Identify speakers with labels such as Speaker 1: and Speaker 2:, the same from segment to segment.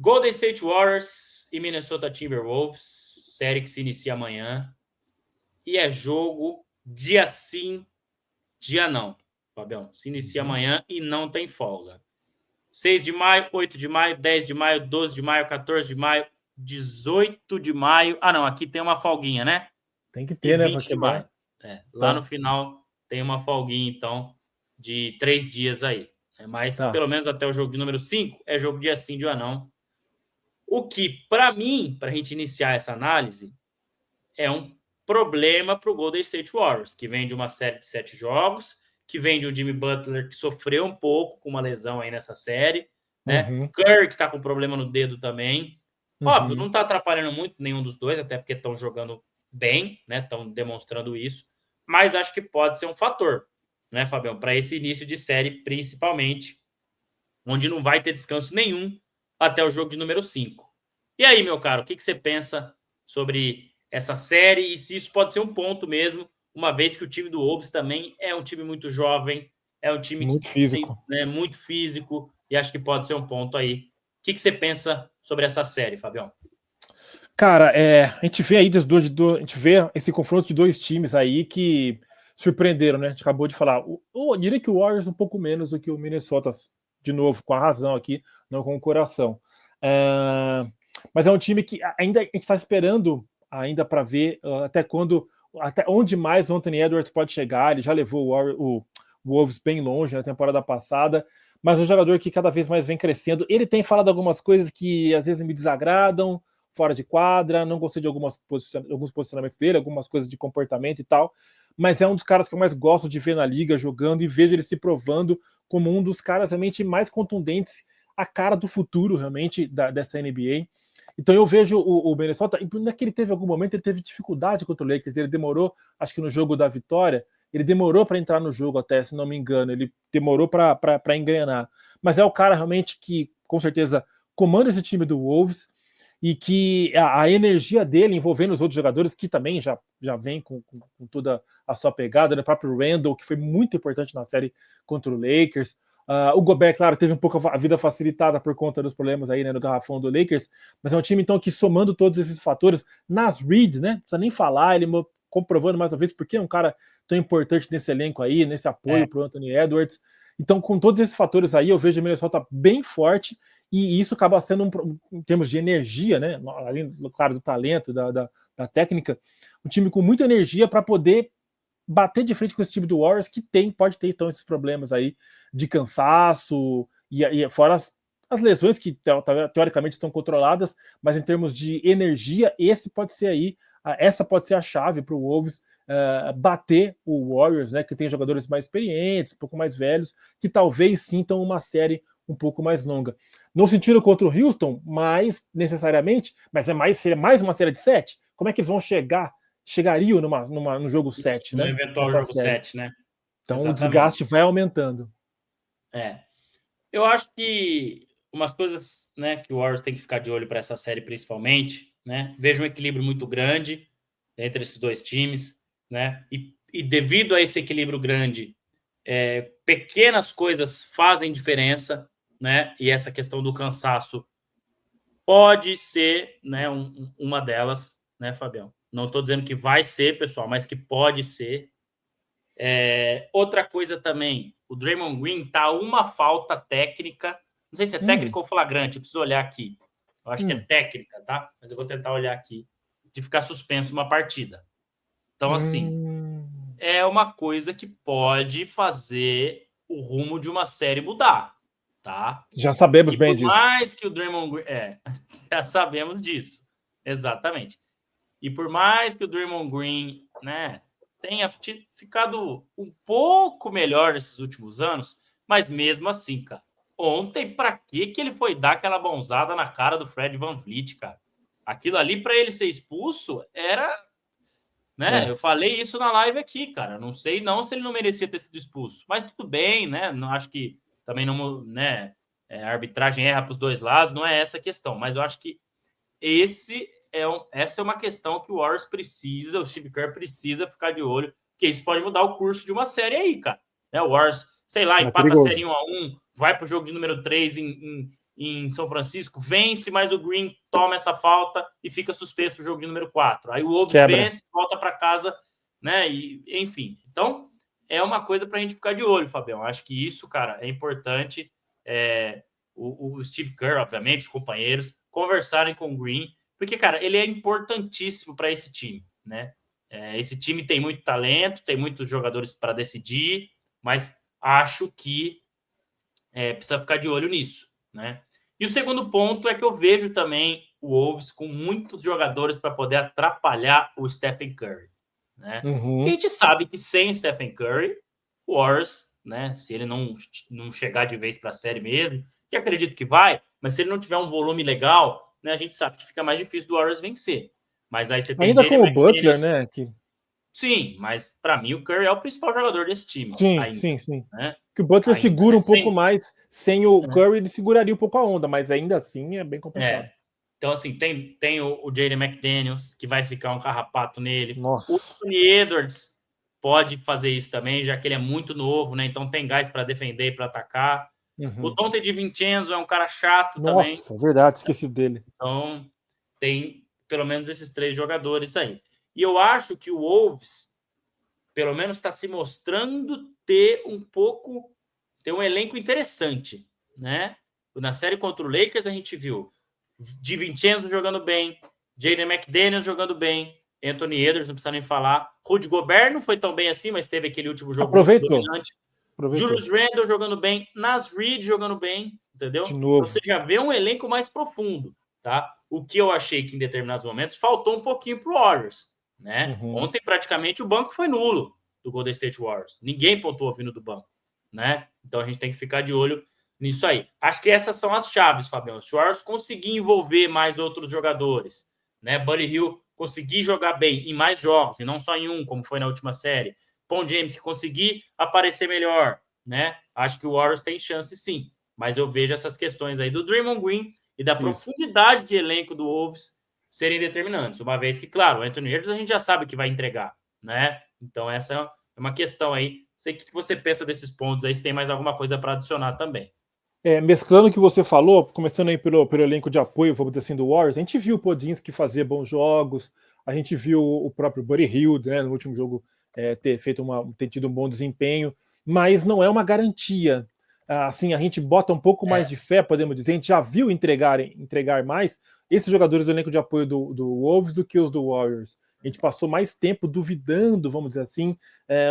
Speaker 1: Golden State Warriors e Minnesota Timberwolves, série que se inicia amanhã. E é jogo dia sim, dia não, Fabião. Se inicia amanhã e não tem folga. 6 de maio, 8 de maio, 10 de maio, 12 de maio, 14 de maio, 18 de maio. Ah, não, aqui tem uma folguinha, né?
Speaker 2: Tem que ter,
Speaker 1: e 20
Speaker 2: né?
Speaker 1: de maio. Lá no final tem uma folguinha, então, de 3 dias aí. Mas pelo menos até o jogo de número 5 é jogo dia sim, dia não. O que, para mim, para a gente iniciar essa análise, é um problema para o Golden State Warriors, que vem de uma série de 7 jogos, que vem de um Jimmy Butler que sofreu um pouco com uma lesão aí nessa série, né? Curry que está com problema no dedo também. Óbvio, não está atrapalhando muito nenhum dos dois, até porque estão jogando bem, né? Estão demonstrando isso, mas acho que pode ser um fator, né, Fabião, para esse início de série, principalmente, onde não vai ter descanso nenhum até o jogo de número 5. E aí, meu caro, o que você pensa sobre essa série e se isso pode ser um ponto mesmo, uma vez que o time do Wolves também é um time muito jovem, é um time
Speaker 2: muito físico,
Speaker 1: né, muito físico, e acho que pode ser um ponto aí. O que você pensa sobre essa série, Fabião?
Speaker 2: Cara, a gente vê aí a gente vê esse confronto de dois times aí que surpreenderam, né? A gente acabou de falar. Eu diria que o Warriors um pouco menos do que o Minnesota, de novo, com a razão aqui, não com o coração. Mas é um time que ainda a gente está esperando ainda para ver até onde mais o Anthony Edwards pode chegar. Ele já levou o Wolves bem longe na temporada passada, mas é um jogador que cada vez mais vem crescendo. Ele tem falado algumas coisas que às vezes me desagradam fora de quadra, não gostei de alguns posicionamentos dele, algumas coisas de comportamento e tal, mas é um dos caras que eu mais gosto de ver na liga jogando e vejo ele se provando como um dos caras realmente mais contundentes, a cara do futuro realmente dessa NBA. Então eu vejo o Minnesota, não é que ele teve algum momento, ele teve dificuldade contra o Lakers, ele demorou, acho que no jogo da vitória, ele demorou para entrar no jogo até, se não me engano, ele demorou para engrenar, mas é o cara realmente que, com certeza, comanda esse time do Wolves, e que a energia dele envolvendo os outros jogadores, que também já vem com toda a sua pegada, né? O próprio Randall, que foi muito importante na série contra o Lakers. O Gobert, claro, teve um pouco a vida facilitada por conta dos problemas aí, né, no garrafão do Lakers, mas é um time, então, que somando todos esses fatores, nas reads, né, não precisa nem falar, ele comprovando mais uma vez porque é um cara tão importante nesse elenco aí, nesse apoio para o Anthony Edwards. Então, com todos esses fatores aí, eu vejo o Minnesota bem forte, e isso acaba sendo, em termos de energia, né, além, claro, do talento, da técnica, um time com muita energia para poder bater de frente com esse time do Warriors, que pode ter então esses problemas aí de cansaço, e fora as lesões que teoricamente estão controladas, mas em termos de energia, essa pode ser a chave para o Wolves bater o Warriors, né, que tem jogadores mais experientes, um pouco mais velhos, que talvez sintam uma série um pouco mais longa. Não sentindo contra o Houston, mas necessariamente, mas seria mais uma série de 7? Como é que eles vão chegariam no jogo 7,
Speaker 1: no
Speaker 2: né?
Speaker 1: eventual jogo série. 7, né?
Speaker 2: Então
Speaker 1: exatamente.
Speaker 2: O desgaste vai aumentando.
Speaker 1: Eu acho que umas coisas, né, que o Warriors tem que ficar de olho para essa série principalmente, né? Vejo um equilíbrio muito grande entre esses dois times, né? E devido a esse equilíbrio grande, pequenas coisas fazem diferença, né? E essa questão do cansaço pode ser, né, uma delas, né, Fabião? Não estou dizendo que vai ser, pessoal, mas que pode ser. Outra coisa também, o Draymond Green tá uma falta técnica, não sei se é técnica ou flagrante, eu preciso olhar aqui. Eu acho que é técnica, tá? Mas eu vou tentar olhar aqui, de ficar suspenso uma partida. Então, assim, é uma coisa que pode fazer o rumo de uma série mudar, tá?
Speaker 2: Já sabemos bem disso.
Speaker 1: Por mais que o Draymond Green... já sabemos disso, exatamente. E por mais que o Draymond Green, né, tenha ficado um pouco melhor nesses últimos anos, mas mesmo assim, cara, ontem, pra que ele foi dar aquela bonzada na cara do Fred VanVleet, cara? Aquilo ali, pra ele ser expulso, era... né? Eu falei isso na live aqui, cara. Não sei não se ele não merecia ter sido expulso, mas tudo bem, né? Não acho que também não, né? A arbitragem erra para os dois lados, não é essa a questão, mas eu acho que essa é uma questão que o Warriors precisa, o Steve Kerr precisa ficar de olho, porque isso pode mudar o curso de uma série aí, cara. Né? O Warriors, sei lá, empata a série 1-1, vai para o jogo de número 3 em em São Francisco, vence, mas o Green toma essa falta e fica suspenso para o jogo de número 4. Aí o Wolves vence, volta para casa, né? E, enfim, então é uma coisa para a gente ficar de olho, Fabião. Acho que isso, cara, é importante. O Steve Kerr, obviamente, os companheiros, conversarem com o Green, porque, cara, ele é importantíssimo para esse time, né? Esse time tem muito talento, tem muitos jogadores para decidir, mas acho que precisa ficar de olho nisso, né? E o segundo ponto é que eu vejo também o Wolves com muitos jogadores para poder atrapalhar o Stephen Curry, né? Porque a gente sabe que sem Stephen Curry, o Warriors, né? Se ele não chegar de vez para a série mesmo, que acredito que vai, mas se ele não tiver um volume legal, né? A gente sabe que fica mais difícil do Warriors vencer. Mas aí você tem
Speaker 2: ainda com o Butler, né?
Speaker 1: Sim, mas para mim o Curry é o principal jogador desse time.
Speaker 2: Sim,
Speaker 1: ainda,
Speaker 2: sim.
Speaker 1: Né?
Speaker 2: Que o Butler segura um pouco mais. Sem o Curry, ele seguraria um pouco a onda, mas ainda assim é bem complicado.
Speaker 1: Então, assim, tem o Jaden McDaniels, que vai ficar um carrapato nele.
Speaker 2: Nossa.
Speaker 1: O Anthony Edwards pode fazer isso também, já que ele é muito novo, né? Então tem gás para defender e para atacar. O Donte DiVincenzo é um cara chato também.
Speaker 2: Nossa, verdade, esqueci dele.
Speaker 1: Então, tem pelo menos esses 3 jogadores aí. E eu acho que o Wolves, pelo menos, está se mostrando ter um elenco interessante, né? Na série contra o Lakers, a gente viu DiVincenzo jogando bem, Jaden McDaniels jogando bem, Anthony Edwards, não precisa nem falar. Rudy Gobert não foi tão bem assim, mas teve aquele último jogo dominante. Julius Randle jogando bem, Naz Reid jogando bem, entendeu?
Speaker 2: De novo.
Speaker 1: Você já vê um elenco mais profundo, tá? O que eu achei que em determinados momentos faltou um pouquinho pro Warriors, né? Ontem praticamente o banco foi nulo do Golden State Warriors. Ninguém pontuou vindo do banco, né? Então a gente tem que ficar de olho nisso aí. Acho que essas são as chaves, Fabião. Se o Warriors conseguir envolver mais outros jogadores, né? Buddy Hield conseguir jogar bem em mais jogos, e não só em um, como foi na última série. Paul James que conseguir aparecer melhor, né? Acho que o Warriors tem chance sim. Mas eu vejo essas questões aí do Draymond Green e da profundidade de elenco do Wolves serem determinantes. Uma vez que, claro, o Anthony Edwards a gente já sabe que vai entregar, né? Então essa é uma questão aí. Sei o que você pensa desses pontos aí, se tem mais alguma coisa para adicionar também.
Speaker 2: Mesclando o que você falou, começando aí pelo elenco de apoio, vamos dizer assim, do Warriors, a gente viu o Podziemski fazer bons jogos, a gente viu o próprio Buddy Hield, né, no último jogo ter tido um bom desempenho, mas não é uma garantia. Assim, a gente bota um pouco mais de fé, podemos dizer, a gente já viu entregar mais esses jogadores do elenco de apoio do Wolves do que os do Warriors. A gente passou mais tempo duvidando, vamos dizer assim,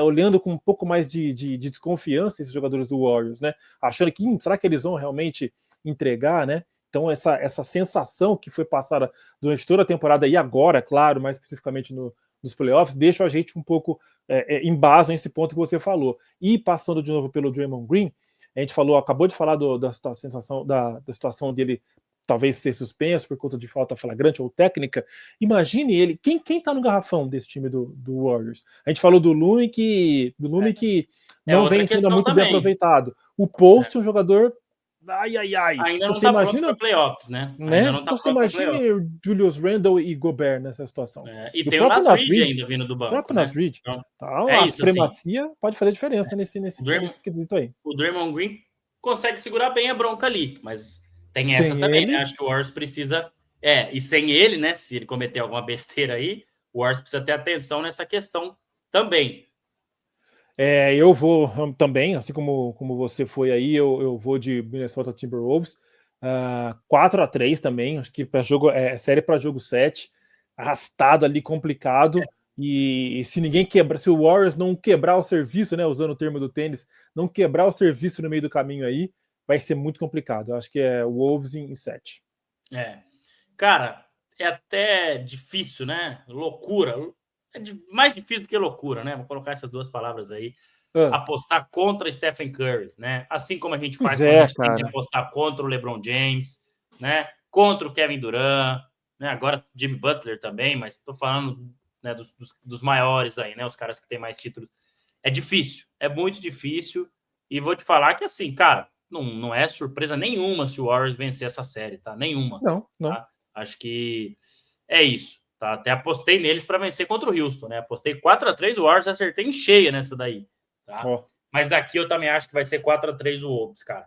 Speaker 2: olhando com um pouco mais de desconfiança esses jogadores do Warriors, né? Achando que, será que eles vão realmente entregar, né? Então, essa sensação que foi passada durante toda a temporada e agora, claro, mais especificamente nos playoffs, deixa a gente um pouco em base nesse ponto que você falou. E passando de novo pelo Draymond Green, a gente acabou de falar da situação dele talvez ser suspenso por conta de falta flagrante ou técnica. Imagine ele, quem tá no garrafão desse time do Warriors? A gente falou do Lume que não vem sendo muito bem aproveitado. O Post é um jogador
Speaker 1: ainda não tá pronto para playoffs, né? Ainda não tá
Speaker 2: então você imagina Julius Randle e Gobert nessa situação.
Speaker 1: E tem o Naz Reid ainda vindo do banco.
Speaker 2: O próprio Naz Reid.
Speaker 1: Então,
Speaker 2: a supremacia assim, pode fazer diferença nesse quesito aí.
Speaker 1: O Draymond Green consegue segurar bem a bronca ali, mas tem essa também, né? Acho que o Warriors precisa... e sem ele, né? Se ele cometer alguma besteira aí, o Warriors precisa ter atenção nessa questão também.
Speaker 2: Eu vou também, assim como você foi aí, eu vou de Minnesota Timberwolves. 4-3 também, acho que série para jogo 7, arrastado ali, complicado. E se se o Warriors não quebrar o serviço, né, usando o termo do tênis, não quebrar o serviço no meio do caminho aí, vai ser muito complicado. Eu acho que é Wolves em 7.
Speaker 1: Cara, é até difícil, né? Loucura. Mais difícil do que loucura, né? Vou colocar essas duas palavras aí. Apostar contra Stephen Curry, né? Assim como a gente faz quando a gente tem que apostar contra o LeBron James, né? Contra o Kevin Durant, né? Agora Jimmy Butler também, mas estou falando, né, dos maiores aí, né? Os caras que têm mais títulos. É difícil, é muito difícil. E vou te falar que, assim, cara, não é surpresa nenhuma se o Warriors vencer essa série, tá? Nenhuma.
Speaker 2: Não.
Speaker 1: Tá? Acho que é isso. Tá? Até apostei neles para vencer contra o Houston, né? Apostei 4-3 o Warriors, acertei em cheia nessa daí. Tá? Mas aqui eu também acho que vai ser 4-3 o Wolves, cara.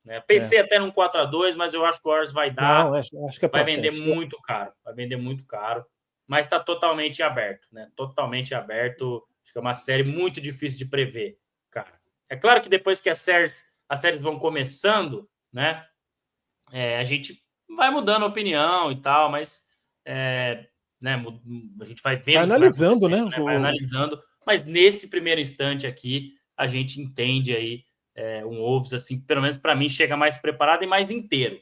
Speaker 1: Né? Pensei até num 4-2, mas eu acho que o Warriors vai dar.
Speaker 2: Não, acho que
Speaker 1: vai vender muito caro. Vai vender muito caro. Mas está totalmente aberto, né? Totalmente aberto. Acho que é uma série muito difícil de prever, cara. É claro que depois que as séries vão começando, né? A gente vai mudando a opinião e tal, mas né, a gente vai vendo.
Speaker 2: Vai analisando, né?
Speaker 1: Vai analisando. Mas nesse primeiro instante aqui, a gente entende aí um Wolves, assim, pelo menos para mim, chega mais preparado e mais inteiro.